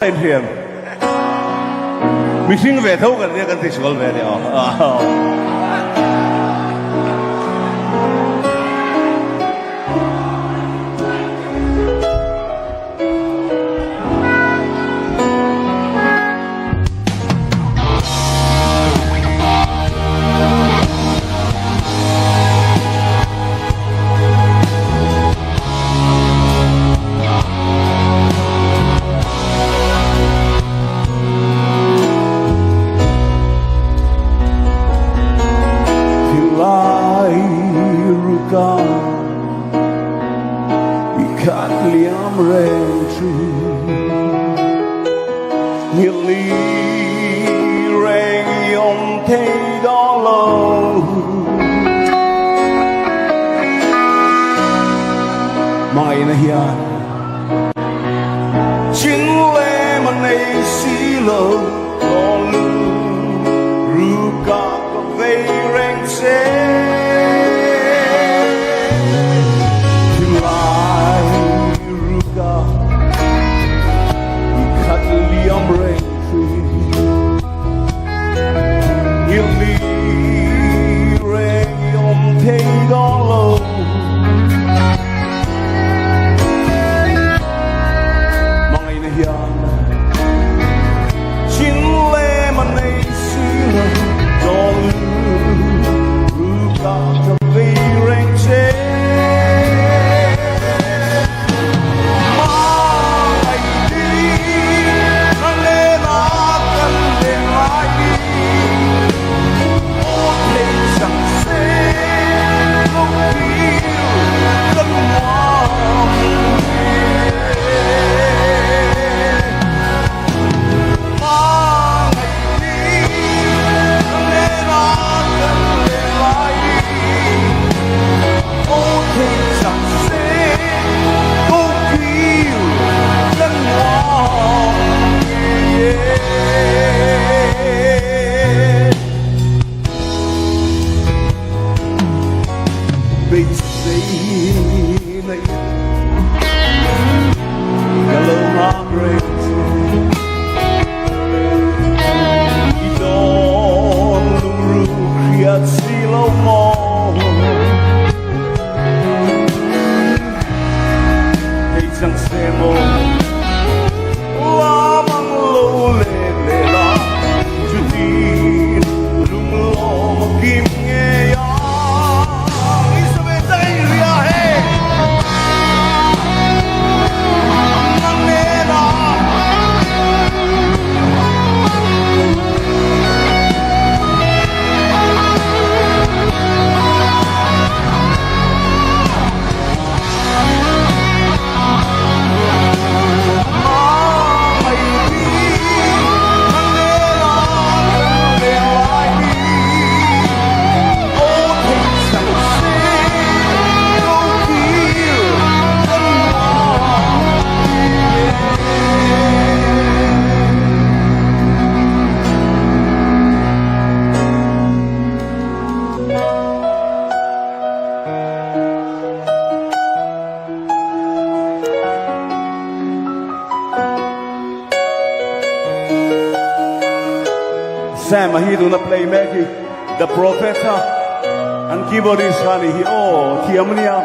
Lên thuyền mình xin về thâu gần đây gần thì xuống về đấy khát liếm rèn trừ nghĩa lý rèn yom thấy đó lâu mai na hiền chính lẽ mà này xí lờ lo lư ru cả vây rèn xe Sam he do not play magic. The professor and keyboardist honey he thiamnia.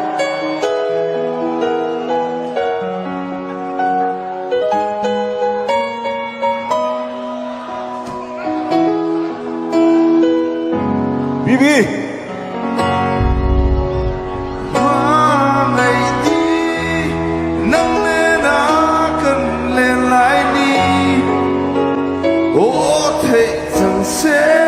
Bibi. Say